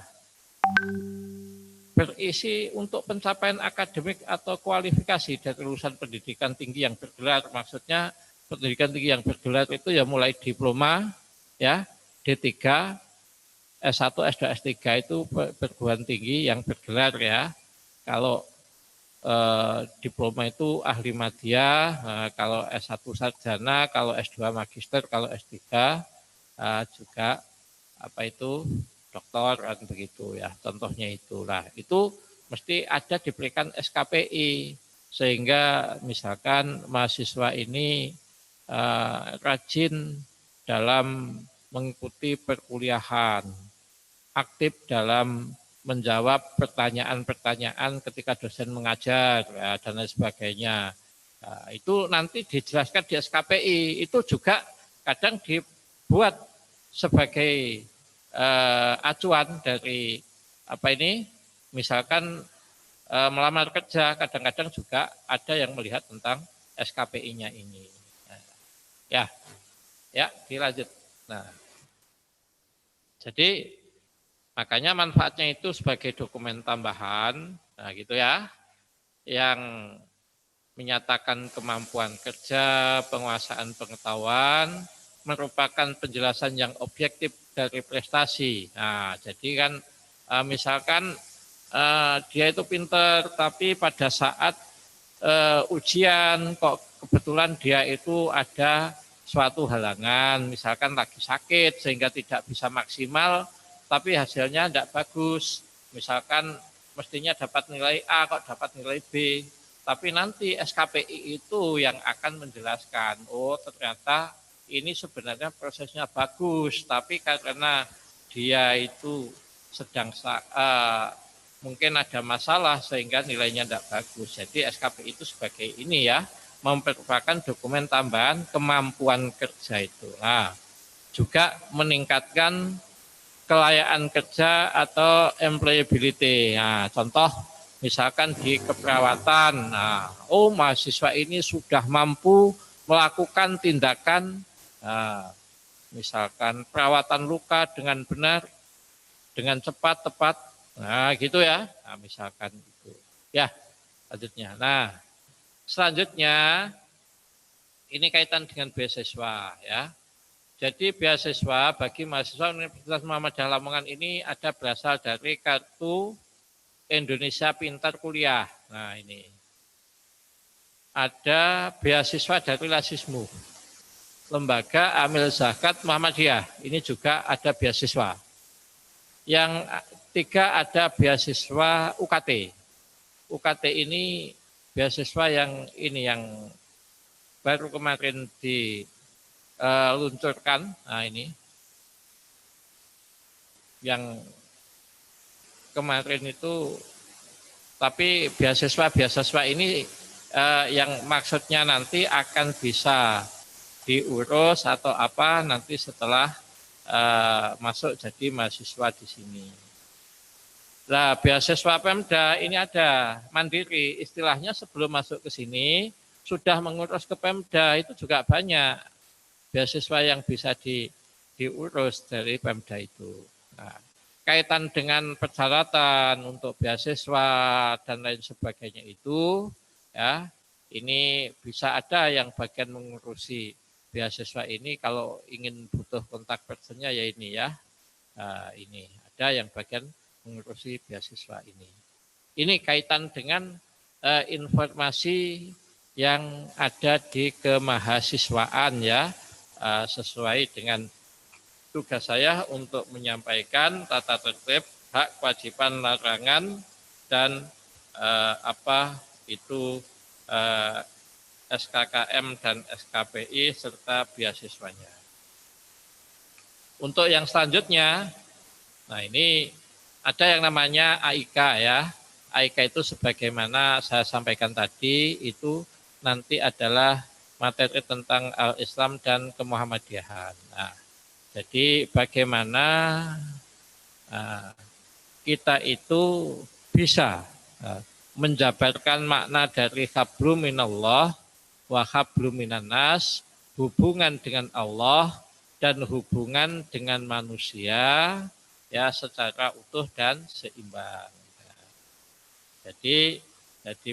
berisi untuk pencapaian akademik atau kualifikasi dari lulusan pendidikan tinggi yang bergelar. Maksudnya pendidikan tinggi yang bergelar itu ya mulai diploma, ya D3, S1, S2, S3 itu perguruan tinggi yang bergelar ya. Kalau diploma itu ahli madya, kalau S1 sarjana, kalau S2 magister, kalau S3 juga apa itu doktor kan begitu ya. Contohnya itulah. Itu mesti ada diberikan SKPI sehingga misalkan mahasiswa ini rajin dalam mengikuti perkuliahan, aktif dalam menjawab pertanyaan-pertanyaan ketika dosen mengajar ya, dan lain sebagainya. Nah, itu nanti dijelaskan di SKPI. Itu juga kadang dibuat sebagai acuan dari apa ini, misalkan melamar kerja, kadang-kadang juga ada yang melihat tentang SKPI-nya ini. Nah, ya, dilanjut. Nah, jadi makanya manfaatnya itu sebagai dokumen tambahan, nah gitu ya, yang menyatakan kemampuan kerja, penguasaan pengetahuan, merupakan penjelasan yang objektif dari prestasi. Nah, jadi kan misalkan dia itu pinter, tapi pada saat ujian kok kebetulan dia itu ada suatu halangan, misalkan lagi sakit sehingga tidak bisa maksimal, tapi hasilnya tidak bagus. Misalkan mestinya dapat nilai A kok dapat nilai B. Tapi nanti SKPI itu yang akan menjelaskan, oh ternyata ini sebenarnya prosesnya bagus, tapi karena dia itu sedang mungkin ada masalah sehingga nilainya tidak bagus. Jadi SKPI itu sebagai ini ya, merupakan dokumen tambahan kemampuan kerja itu. Nah, juga meningkatkan kelayaan kerja atau employability. Nah, contoh misalkan di keperawatan, nah, oh mahasiswa ini sudah mampu melakukan tindakan, misalkan perawatan luka dengan benar, dengan cepat, tepat, nah gitu ya. Nah, misalkan itu. Ya, lanjutnya. Nah, selanjutnya ini kaitan dengan beasiswa ya. Jadi beasiswa bagi mahasiswa Universitas Muhammadiyah Lamongan ini ada berasal dari kartu Indonesia Pintar Kuliah. Nah ini ada beasiswa dari Lasismu, Lembaga Amil Zakat Muhammadiyah. Ini juga ada beasiswa. Yang tiga ada beasiswa UKT. UKT ini beasiswa yang ini yang baru kemarin diluncurkan. Nah ini yang kemarin itu, tapi beasiswa ini yang maksudnya nanti akan bisa diurus atau apa nanti setelah masuk jadi mahasiswa di sini. Nah, beasiswa Pemda ini ada mandiri, istilahnya sebelum masuk ke sini sudah mengurus ke Pemda, itu juga banyak beasiswa yang bisa diurus dari Pemda itu. Nah, kaitan dengan persyaratan untuk beasiswa dan lain sebagainya itu, ya ini bisa ada yang bagian mengurusi beasiswa ini. Kalau ingin butuh kontak personnya ya ini ya, ini ada yang bagian mengurusi beasiswa ini. Ini kaitan dengan informasi yang ada di kemahasiswaan ya, sesuai dengan tugas saya untuk menyampaikan tata tertib, hak, kewajiban, larangan, dan apa itu SKKM dan SKPI serta beasiswanya. Untuk yang selanjutnya, nah ini ada yang namanya AIK ya. AIK itu sebagaimana saya sampaikan tadi, itu nanti adalah materi tentang Al-Islam dan kemuhammadiyahan. Nah, jadi bagaimana kita itu bisa menjabarkan makna dari hablum minallah wa hablum minannas, hubungan dengan Allah dan hubungan dengan manusia ya secara utuh dan seimbang. Jadi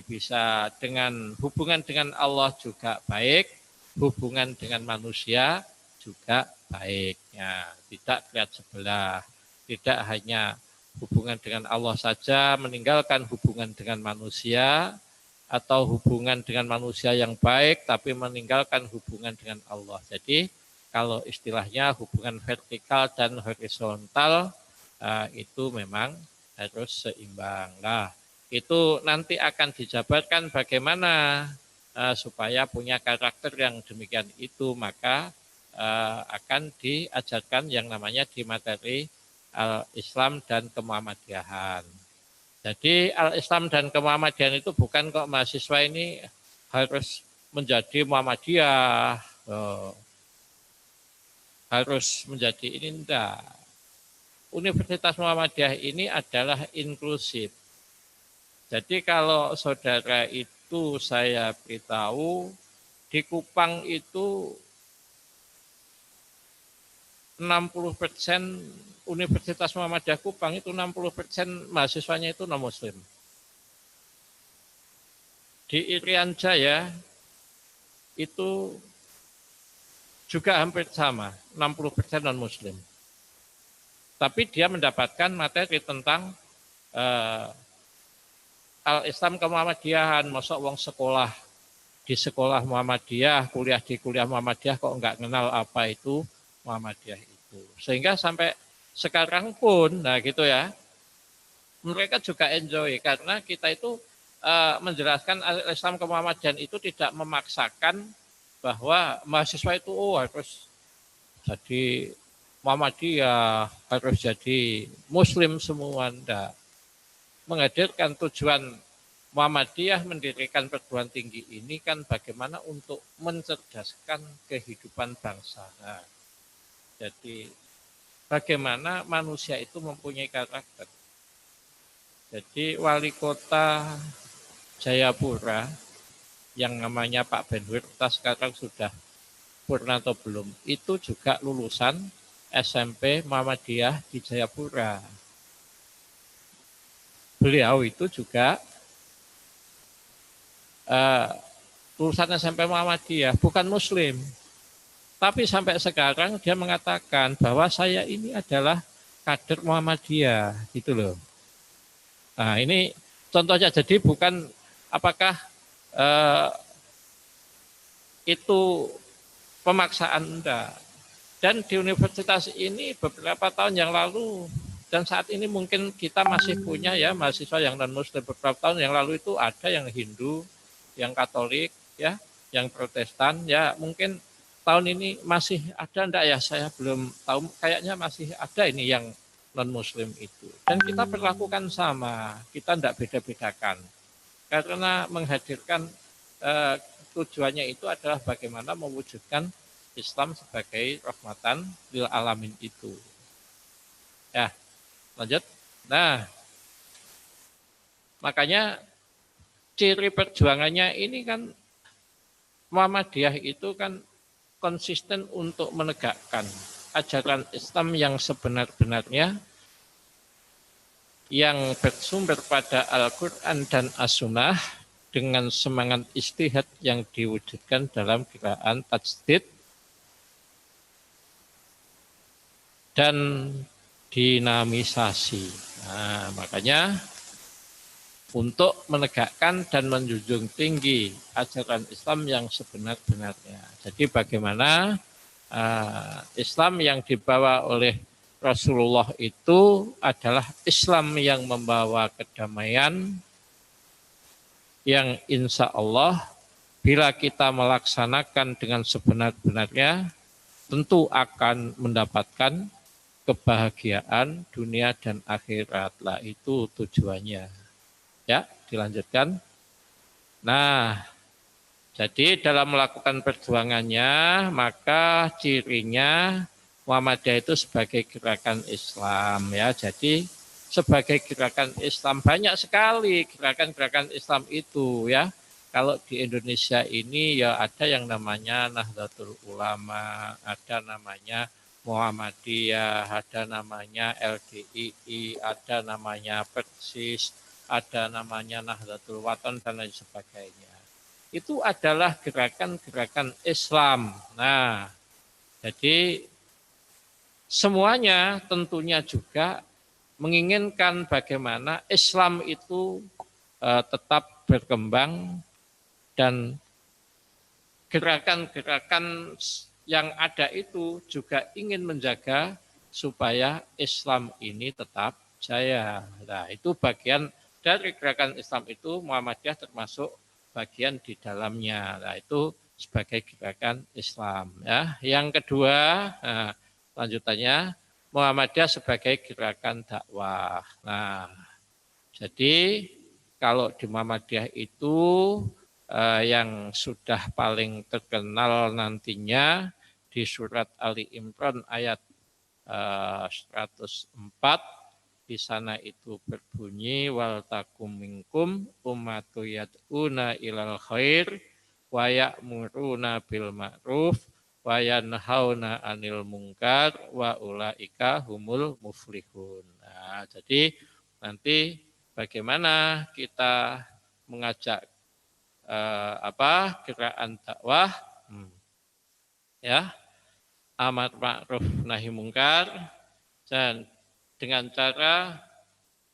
bisa dengan hubungan dengan Allah juga baik, hubungan dengan manusia juga baik. Ya, tidak lihat sebelah, tidak hanya hubungan dengan Allah saja, meninggalkan hubungan dengan manusia, atau hubungan dengan manusia yang baik, tapi meninggalkan hubungan dengan Allah. Jadi kalau istilahnya hubungan vertikal dan horizontal itu memang harus seimbang. Nah, itu nanti akan dijabarkan bagaimana supaya punya karakter yang demikian itu, maka akan diajarkan yang namanya di materi Al-Islam dan Kemuhammadiyahan. Jadi Al-Islam dan Kemuhammadiyahan itu bukan kok mahasiswa ini harus menjadi Muhammadiyah, harus menjadi ini enggak. Universitas Muhammadiyah ini adalah inklusif. Jadi kalau saudara itu saya beritahu, di Kupang itu 60% Universitas Muhammadiyah Kupang itu 60% mahasiswanya itu non-muslim. Di Irian Jaya itu juga hampir sama, 60% non-muslim. Tapi dia mendapatkan materi tentang Al-Islam Kemuhammadiyahan, masuk wong sekolah di sekolah Muhammadiyah, kuliah di kuliah Muhammadiyah kok enggak kenal apa itu Muhammadiyah itu. Sehingga sampai sekarang pun, nah gitu ya, mereka juga enjoy karena kita itu menjelaskan Islam Kemuhammadiyahan itu tidak memaksakan bahwa mahasiswa itu harus jadi Muhammadiyah, harus jadi Muslim semua. Enggak. Menghadirkan tujuan Muhammadiyah mendirikan perguruan tinggi ini kan bagaimana untuk mencerdaskan kehidupan bangsa. Nah, jadi bagaimana manusia itu mempunyai karakter. Jadi wali kota Jayapura yang namanya Pak Benhur, sekarang sudah purna atau belum, itu juga lulusan SMP Muhammadiyah di Jayapura. Beliau itu juga lulusan SMP Muhammadiyah, bukan Muslim. Tapi sampai sekarang dia mengatakan bahwa saya ini adalah kader Muhammadiyah, gitu loh. Nah ini contohnya, jadi bukan apakah itu pemaksaan, enggak. Dan di universitas ini beberapa tahun yang lalu, dan saat ini mungkin kita masih punya ya mahasiswa yang non-muslim, beberapa tahun yang lalu itu ada yang Hindu, yang Katolik, ya, yang Protestan, ya mungkin tahun ini masih ada enggak ya, saya belum tahu, kayaknya masih ada ini yang non-muslim itu. Dan kita perlakukan sama, kita enggak beda-bedakan. Karena menghadirkan tujuannya itu adalah bagaimana mewujudkan Islam sebagai rahmatan lil alamin itu. Ya, lanjut. Nah, makanya ciri perjuangannya ini kan Muhammadiyah itu kan konsisten untuk menegakkan ajaran Islam yang sebenar-benarnya, yang bersumber pada Al-Quran dan As-Sunnah dengan semangat ijtihad yang diwujudkan dalam gerakan tajdid dan dinamisasi. Nah, makanya untuk menegakkan dan menjunjung tinggi ajaran Islam yang sebenar-benarnya. Jadi bagaimana Islam yang dibawa oleh Rasulullah itu adalah Islam yang membawa kedamaian, yang insya Allah bila kita melaksanakan dengan sebenar-benarnya tentu akan mendapatkan kebahagiaan dunia dan akhirat. Lah itu tujuannya. Ya, dilanjutkan. Nah, jadi dalam melakukan perjuangannya, maka cirinya Muhammadiyah itu sebagai gerakan Islam, ya. Jadi sebagai gerakan Islam banyak sekali gerakan-gerakan Islam itu, ya. Kalau di Indonesia ini ya ada yang namanya Nahdlatul Ulama, ada namanya Muhammadiyah, ada namanya LDII, ada namanya Persis, ada namanya Nahdlatul Wathon dan lain sebagainya. Itu adalah gerakan-gerakan Islam. Nah, jadi semuanya tentunya juga menginginkan bagaimana Islam itu tetap berkembang dan gerakan-gerakan yang ada itu juga ingin menjaga supaya Islam ini tetap jaya. Nah, itu bagian dari gerakan Islam itu Muhammadiyah termasuk bagian di dalamnya. Nah, itu sebagai gerakan Islam. Ya, yang kedua, nah, lanjutannya Muhammadiyah sebagai gerakan dakwah. Nah, jadi kalau di Muhammadiyah itu yang sudah paling terkenal nantinya di surat Ali Imran ayat 104, di sana itu berbunyi wal takum minkum ummatu yad'una ilal khair wa ya'muruna bil ma'ruf wa yanhauna 'anil munkar wa ulaika humul muflihun. Nah, jadi nanti bagaimana kita mengajak gerakan dakwah ya, amar ma'ruf nahi mungkar, dan dengan cara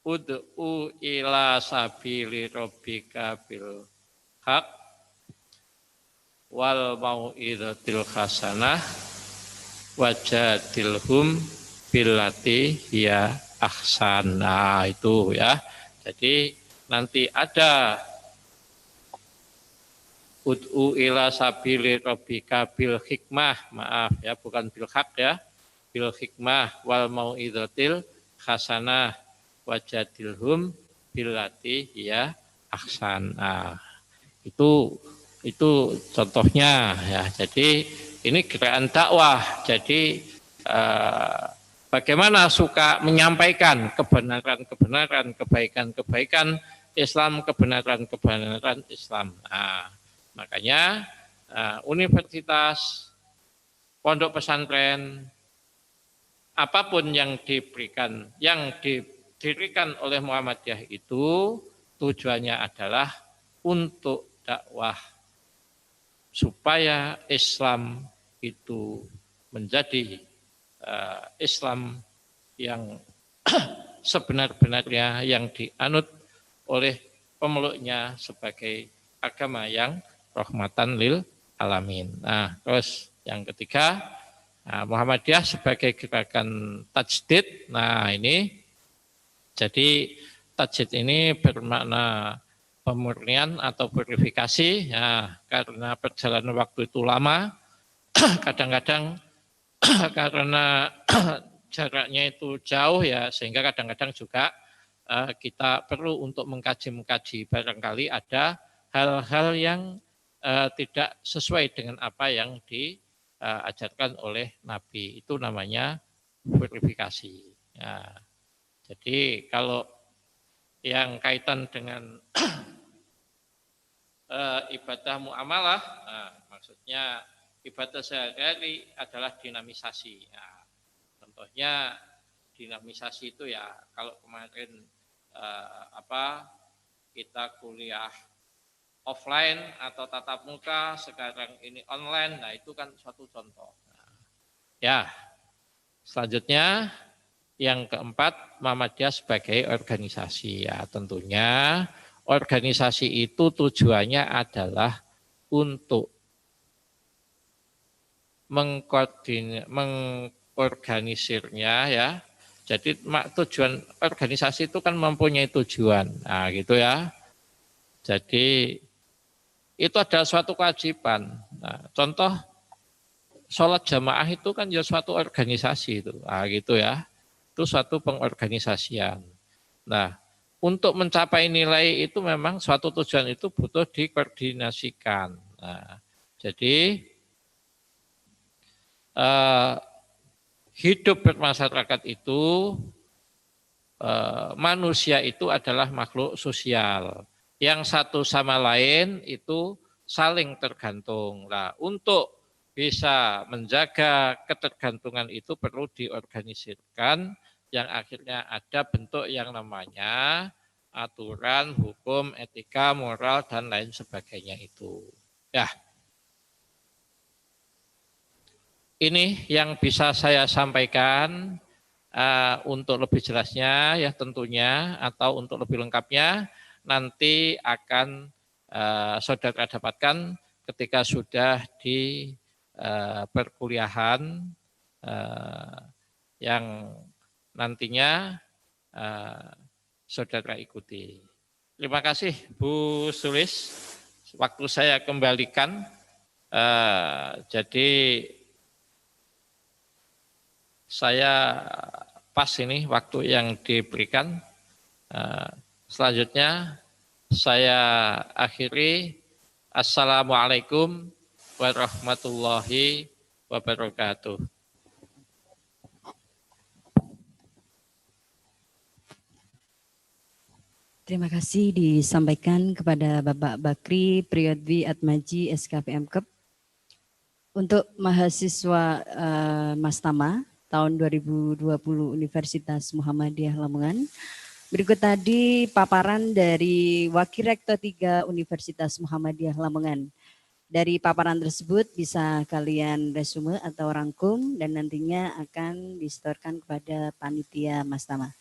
ud'u ila sabili rabbika bil haq wal mau'izatil hasanah wajadilhum billati hiya ahsan. Nah, itu ya. Jadi nanti ada ud'u ila sabili rabbika bil hikmah, maaf ya, bukan bil haq ya, bil hikmah wal mau'izatil hasanah wajadilhum billati hiya ahsan. Nah, itu contohnya ya. Jadi ini gerakan dakwah. Jadi bagaimana suka menyampaikan kebenaran-kebenaran, kebaikan-kebaikan Islam, kebenaran-kebenaran Islam. Nah, makanya universitas, pondok pesantren, apapun yang diberikan, yang didirikan oleh Muhammadiyah itu tujuannya adalah untuk dakwah supaya Islam itu menjadi Islam yang sebenar-benarnya, yang dianut oleh pemeluknya sebagai agama yang rahmatan lil alamin. Nah, terus yang ketiga, Muhammadiyah sebagai gerakan tajdid. Nah, ini jadi tajdid ini bermakna pemurnian atau purifikasi ya, karena perjalanan waktu itu lama, kadang-kadang karena jaraknya itu jauh ya, sehingga kadang-kadang juga kita perlu untuk mengkaji barangkali ada hal-hal yang tidak sesuai dengan apa yang diajarkan oleh Nabi. Itu namanya purifikasi. Ya. Jadi kalau yang kaitan dengan ibadah muamalah, maksudnya ibadah sehari-hari adalah dinamisasi. Nah, contohnya dinamisasi itu ya, kalau kemarin kita kuliah offline atau tatap muka, sekarang ini online, nah itu kan suatu contoh. Nah, ya, selanjutnya yang keempat, Muhammadiyah sebagai organisasi. Ya, tentunya organisasi itu tujuannya adalah untuk mengorganisirnya ya. Jadi tujuan organisasi itu kan mempunyai tujuan. Nah, gitu ya. Jadi itu adalah suatu kewajiban. Nah, contoh sholat jamaah itu kan ya suatu organisasi itu. Nah, gitu ya. Itu suatu pengorganisasian. Nah, untuk mencapai nilai itu memang suatu tujuan itu butuh dikoordinasikan. Nah, jadi hidup bermasyarakat itu, manusia itu adalah makhluk sosial. Yang satu sama lain itu saling tergantung. Nah, untuk bisa menjaga ketergantungan itu perlu diorganisirkan, yang akhirnya ada bentuk yang namanya aturan, hukum, etika, moral, dan lain sebagainya itu. Ya, ini yang bisa saya sampaikan. Untuk lebih jelasnya ya tentunya, atau untuk lebih lengkapnya, nanti akan saudara dapatkan ketika sudah di perkuliahan yang nantinya saudara ikuti. Terima kasih Bu Sulis, waktu saya kembalikan. Jadi saya pas ini waktu yang diberikan. Selanjutnya saya akhiri. Assalamualaikum warahmatullahi wabarakatuh. Terima kasih disampaikan kepada Bapak Bakri Priyodwi Atmaji SKPM Kep. Untuk mahasiswa Mastama tahun 2020 Universitas Muhammadiyah Lamongan. Berikut tadi paparan dari Wakil Rektor 3 Universitas Muhammadiyah Lamongan. Dari paparan tersebut bisa kalian resume atau rangkum dan nantinya akan disetorkan kepada panitia Mastama.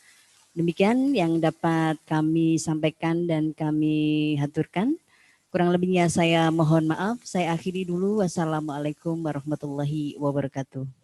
Demikian yang dapat kami sampaikan dan kami haturkan. Kurang lebihnya saya mohon maaf. Saya akhiri dulu. Wassalamualaikum warahmatullahi wabarakatuh.